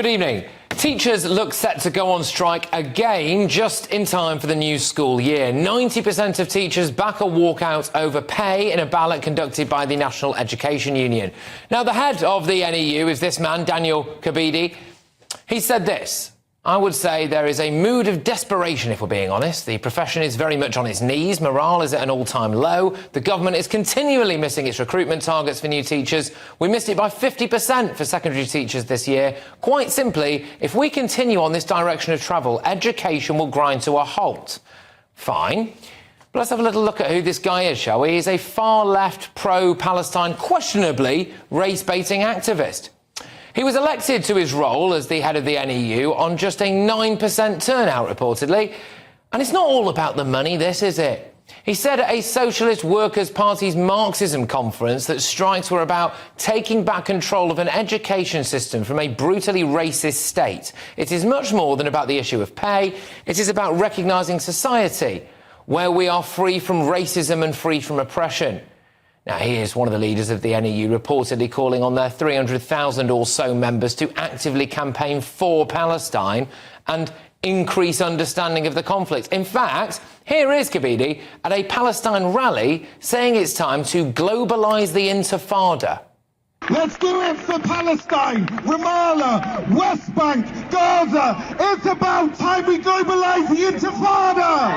Good evening. Teachers look set to go on strike again just in time for the new school year. 90% of teachers back a walkout over pay in a ballot conducted by the National Education Union. Now, the head of the NEU is this man, Kebede. He said this: I would say there is a mood of desperation, if we're being honest. The profession is very much on its knees. Morale is at an all-time low. The government is continually missing its recruitment targets for new teachers. We missed it by 50% for secondary teachers this year. Quite simply, if we continue on this direction of travel, education will grind to a halt. Fine. But let's have a little look at who this guy is, shall we? He's a far-left, pro-Palestine, questionably race-baiting activist. He was elected to his role as the head of the NEU on just a 9% turnout, reportedly. And it's not all about the money, this, is it? He said at a Socialist Workers' Party's Marxism conference that strikes were about taking back control of an education system from a brutally racist state. It is much more than about the issue of pay. It is about recognising society where we are free from racism and free from oppression. Now, he is one of the leaders of the NEU, reportedly calling on their 300,000 or so members to actively campaign for Palestine and increase understanding of the conflict. In fact, here is Kebede at a Palestine rally saying it's time to globalise the Intifada. Let's do it for Palestine, Ramallah, West Bank, Gaza. It's about time we globalise the Intifada!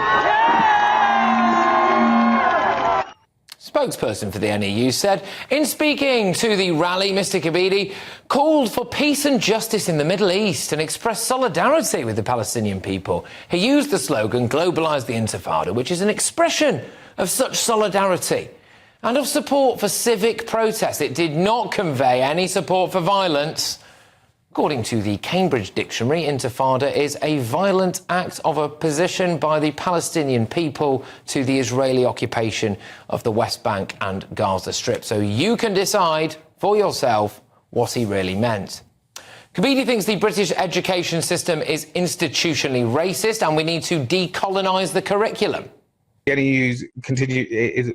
Spokesperson for the NEU said, in speaking to the rally, Mr. Kebede called for peace and justice in the Middle East and expressed solidarity with the Palestinian people. He used the slogan, globalise the Intifada, which is an expression of such solidarity and of support for civic protest. It did not convey any support for violence. According to the Cambridge Dictionary, Intifada is a violent act of opposition by the Palestinian people to the Israeli occupation of the West Bank and Gaza Strip. So you can decide for yourself what he really meant. Kebede thinks the British education system is institutionally racist and we need to decolonise the curriculum. The NEU's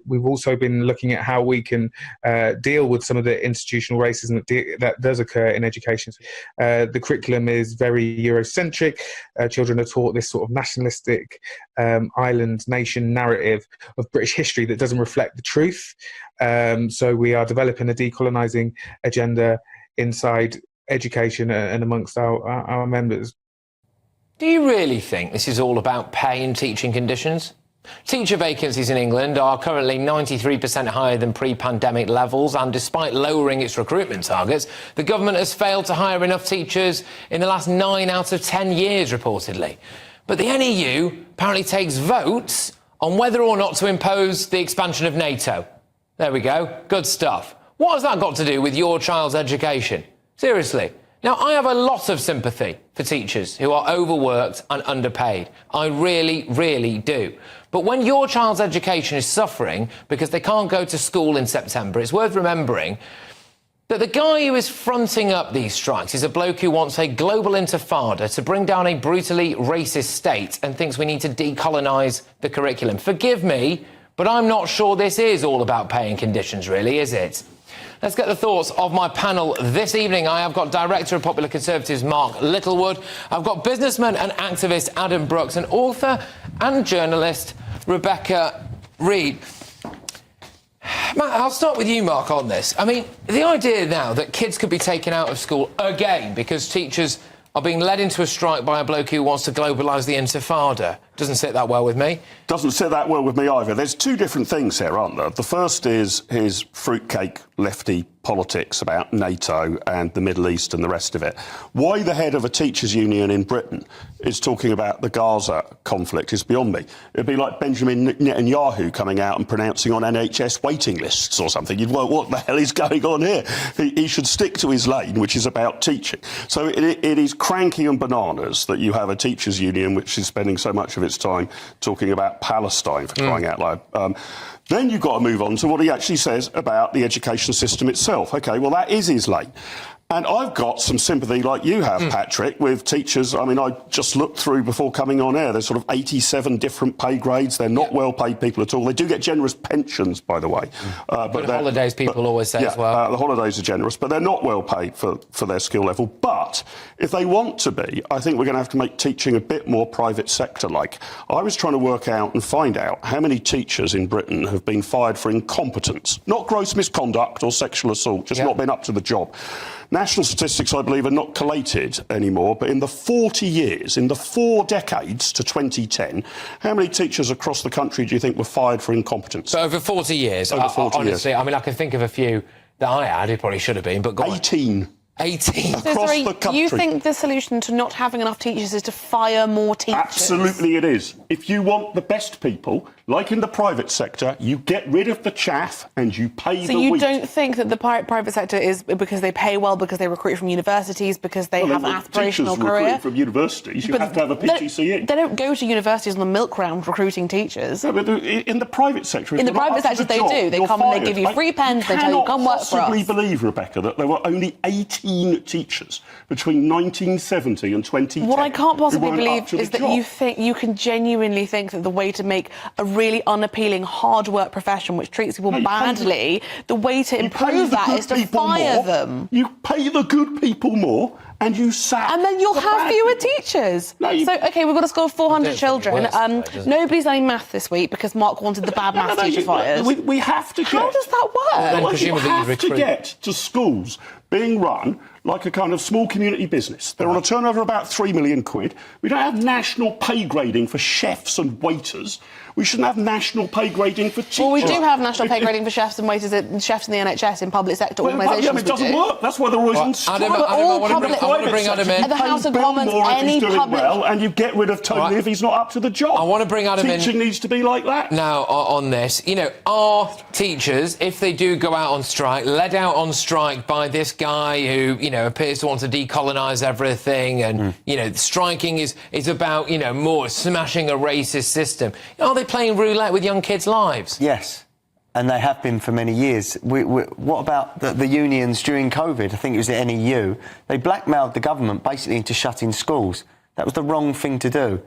we've also been looking at how we can deal with some of the institutional racism that does occur in education. The curriculum is very Eurocentric. Children are taught this sort of nationalistic island nation narrative of British history that doesn't reflect the truth. So we are developing a decolonising agenda inside education and amongst our members. Do you really think this is all about pay and teaching conditions? Teacher vacancies in England are currently 93% higher than pre-pandemic levels, and despite lowering its recruitment targets, the government has failed to hire enough teachers in the last 9 out of 10 years, reportedly. But the NEU apparently takes votes on whether or not to impose the expansion of NATO. There we go. Good stuff. What has that got to do with your child's education? Seriously. Now, I have a lot of sympathy for teachers who are overworked and underpaid. I really, really do. But when your child's education is suffering because they can't go to school in September, it's worth remembering that the guy who is fronting up these strikes is a bloke who wants a global intifada to bring down a brutally racist state and thinks we need to decolonise the curriculum. Forgive me, but I'm not sure this is all about pay and conditions, really, is it? Let's get the thoughts of my panel this evening. I have got Director of Popular Conservatives Mark Littlewood. I've got businessman and activist Adam Brooks and author and journalist Rebecca Reid. Matt, I'll start with you, Mark, on this. I mean, the idea now that kids could be taken out of school again because teachers are being led into a strike by a bloke who wants to globalise the Intifada doesn't sit that well with me. Doesn't sit that well with me either. There's two different things here, aren't there? The first is his fruitcake lefty politics about NATO and the Middle East and the rest of it. Why the head of a teachers' union in Britain is talking about the Gaza conflict is beyond me. It'd be like Benjamin Netanyahu coming out and pronouncing on NHS waiting lists or something. You'd wonder what the hell is going on here? He should stick to his lane, which is about teaching. So it is cranky and bananas that you have a teachers' union which is spending so much of its time talking about Palestine, for crying out loud. Then you've got to move on to what he actually says about the education system itself. OK, well, that is his lane. And I've got some sympathy, like you have, Patrick, with teachers. I mean, I just looked through before coming on air. There's sort of 87 different pay grades. They're not well-paid people at all. They do get generous pensions, by the way. But holidays, people always say as well. The holidays are generous, but they're not well-paid for their skill level. But if they want to be, I think we're going to have to make teaching a bit more private sector-like. I was trying to work out and find out how many teachers in Britain have been fired for incompetence, not gross misconduct or sexual assault, just not been up to the job. National statistics, I believe, are not collated anymore, but in the 40 years, in the 4 decades to 2010, how many teachers across the country do you think were fired for incompetence? So over 40 years? Over 40 honestly, years. I mean, I can think of a few that I had, who probably should have been, but go 18. on. 18. Across the country. You think the solution to not having enough teachers is to fire more teachers? Absolutely it is. If you want the best people, like in the private sector, you get rid of the chaff and you pay the wheat. So you don't think that the private sector is because they pay well, because they recruit from universities, because they have an aspirational career? Recruit from universities, you have to have a PGCE. They don't go to universities on the milk round recruiting teachers. No, but in the private sector... In the private sector, they do. They come and they give you free pens, they tell you, come work for us. I cannot possibly believe, Rebecca, that there were only 18 teachers between 1970 and 2010. What I can't possibly believe is that job. you can genuinely think that the way to make a really unappealing, hard work profession which treats people badly, the way to improve that is to fire them. You pay the good people more and you sack. And then you'll the have bad fewer people. teachers. No, So, OK, we've got a school of 400 children. Nobody's learning maths this week because Mark wanted the bad maths teacher fired. We have to get... How does that work? You have to get to schools being run like a kind of small community business. They're on a turnover of about £3 million. We don't have national pay grading for chefs and waiters. We shouldn't have national pay grading for teachers. Well, we do have national pay grading for chefs and waiters, chefs in the NHS, in public sector organisations. It doesn't work. That's why they're always on strike. I want to bring Adam in. At the House of Commons, any public... well, and you get rid of Tony if he's not up to the job. I want to bring Adam in. Teaching needs to be like that. Now, on this, you know, are teachers, if they do go out on strike, led out on strike by this guy who, you know, appears to want to decolonise everything, and, you know, striking is about, you know, more smashing a racist system. Are they playing roulette with young kids' lives? Yes, and they have been for many years. What about the unions during COVID? I think it was the NEU. They blackmailed the government basically into shutting schools. That was the wrong thing to do.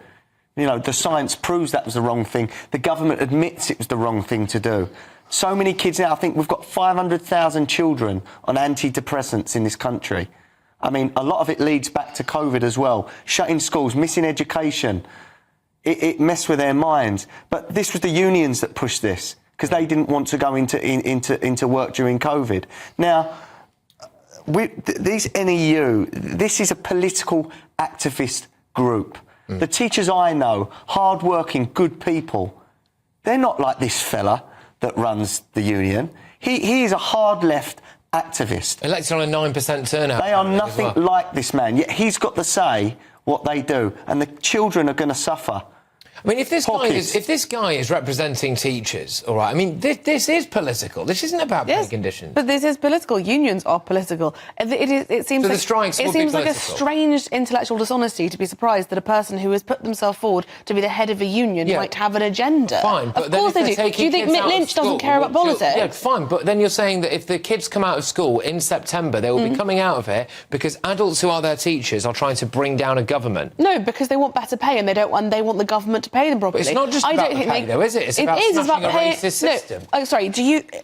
You know, the science proves that was the wrong thing. The government admits it was the wrong thing to do. So many kids now, I think we've got 500,000 children on antidepressants in this country. I mean, a lot of it leads back to COVID as well. Shutting schools, missing education. It messed with their minds. But this was the unions that pushed this, because they didn't want to go into work during COVID. Now, these NEU, this is a political activist group. The teachers I know, hard-working, good people, they're not like this fella that runs the union. He is a hard-left activist. Elected on a 9% turnout. They are nothing like this man, yet he's got to say what they do, and the children are going to suffer. I mean, if this guy is representing teachers, all right, I mean, this is political. This isn't about pay conditions. But this is political. Unions are political. It seems like a strange intellectual dishonesty to be surprised that a person who has put themselves forward to be the head of a union might have an agenda. Fine, but of course they do. Do you think Mitt Lynch doesn't care about politics? Yeah, fine, but then you're saying that if the kids come out of school in September, they will be coming out of it because adults who are their teachers are trying to bring down a government. No, because they want better pay and they want the government to pay them properly. But it's not just about the pay, though, is it? It's about smashing a racist system. No, sorry,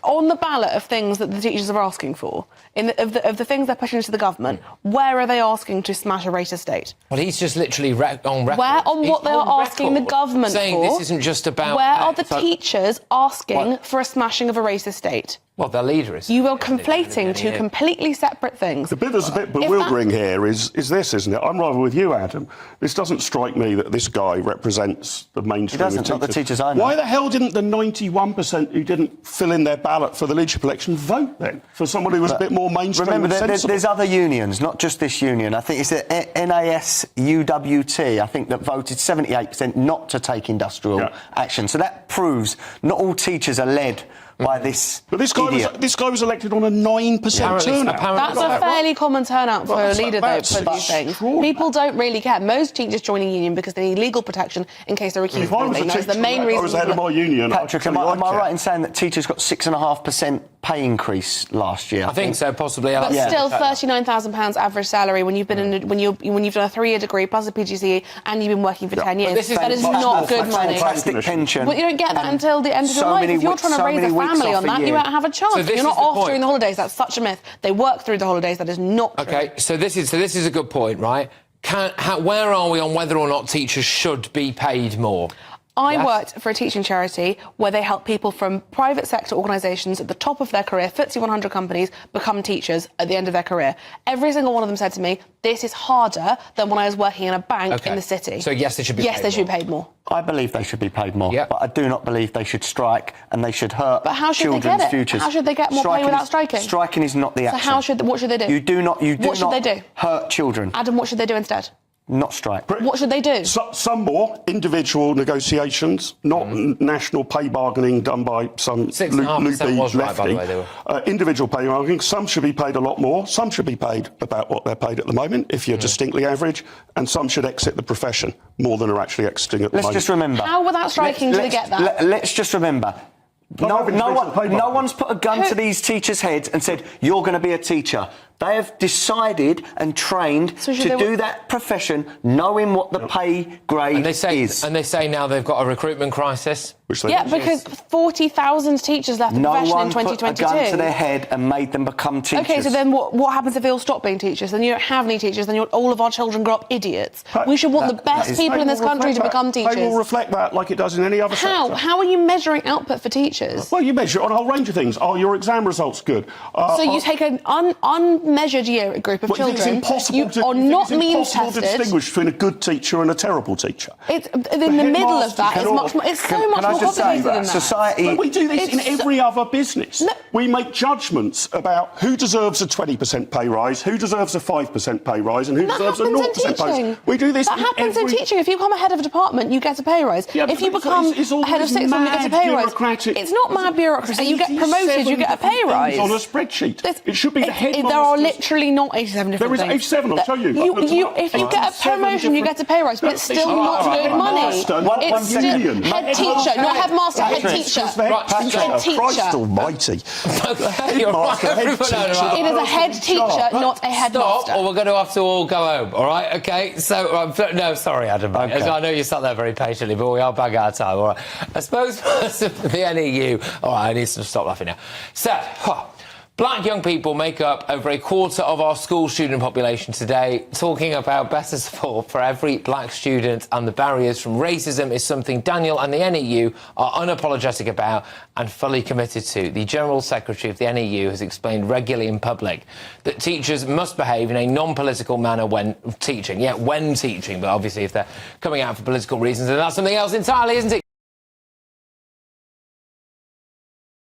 on the ballot of things that the teachers are asking for, of the things they're pushing to the government, where are they asking to smash a racist state? Well, he's just literally on record. Where on what they are asking the government for? Saying this isn't just about... Where are the teachers asking for a smashing of a racist state? Well, their leader is... You are conflating two completely separate things. The bit that's a bit bewildering here is this, isn't it? I'm rather with you, Adam. This doesn't strike me that this guy represents the mainstream of teachers. Not the teachers I know. Why the hell didn't the 91% who didn't fill in their ballot for the leadership election vote, then, for someone who was a bit more mainstream? Remember, and sensible? there's other unions, not just this union. I think it's the NASUWT, I think, that voted 78% not to take industrial action. So that proves not all teachers are led by this But this guy was elected on a 9% turnout. That's a fairly common turnout for a leader, though, for these things. People don't really care. Most teachers join a union because they need legal protection in case they're accused of anything. That's the main reason. I was head of my union. Patrick, am I right in saying that teachers got 6.5% pay increase last year. I think so, possibly. But still, £39,000 average salary when you've been when you've done a 3-year degree plus a PGCE and you've been working for 10 years. That is not good money. Fantastic pension. But you don't get that until the end of your life. If you're trying to raise a family on that, you won't have a chance. So you're not off during the holidays. That's such a myth. They work through the holidays. That is not true. Okay, so this is a good point, right? Where are we on whether or not teachers should be paid more? I worked for a teaching charity where they help people from private sector organisations at the top of their career, FTSE 100 companies, become teachers at the end of their career. Every single one of them said to me, this is harder than when I was working in a bank in the city. So yes, they should be paid more. Yes, they should be paid more. I believe they should be paid more, but I do not believe they should strike and they should hurt children's futures. How should they get more pay without striking? Striking is not the action. So what should they do? You do not what should they do? Hurt children. Adam, what should they do instead? Not strike. What should they do? Some more individual negotiations, not national pay bargaining done by some loopy lefty. Right, by the way, individual pay bargaining. Some should be paid a lot more. Some should be paid about what they're paid at the moment, if you're distinctly average. And some should exit the profession more than are actually exiting at the moment. Let's just remember. How without striking do they get that? Let's just remember. No one's put a gun to these teachers' heads and said, you're going to be a teacher. They have decided and trained to do that profession knowing what the pay grade is. And they say now they've got a recruitment crisis. Because 40,000 teachers left the profession in 2022. No one put a gun to their head and made them become teachers. OK, so then what happens if they all stop being teachers? Then you don't have any teachers, then all of our children grow up idiots. We should want the best people in this country to become teachers. They will reflect that like it does in any other sector. How are you measuring output for teachers? Well, you measure it on a whole range of things. Are your exam results good? So you take an unmeasured year group of children. It's impossible to distinguish between a good teacher and a terrible teacher. It's in the middle of that. It's much more. It's so much more complicated than that. Society. But we do this in every other business. We make judgments about who deserves a 20% pay rise, who deserves a 5% pay rise, and who deserves a 0% pay rise. We do this. That happens in teaching. If you become a head of a department, you get a pay rise. If you become a head of sixth form, you get a pay rise. It's not mad bureaucracy. You get promoted, you get a pay rise. On a spreadsheet. It should be the headmaster. There are literally not 87 different things. There is 87. I'll show you. If you get a promotion, you get a pay rise, but it's still not good money. It's still head teacher, not headmaster, head teacher. Head teacher. Christ almighty. It is a head teacher, not a headmaster. Stop, or we're going to have to all go home, all right? OK, so... no, sorry, Adam. Okay. I know you sat there very patiently, but we are back out of time, all right? I suppose the NEU... All right, I need to stop laughing now. Seth, black young people make up over a quarter of our school student population today. Talking about better support for every black student and the barriers from racism is something Daniel and the NEU are unapologetic about and fully committed to. The General Secretary of the NEU has explained regularly in public that teachers must behave in a non-political manner when teaching. Yeah, when teaching, but obviously if they're coming out for political reasons, then that's something else entirely, isn't it?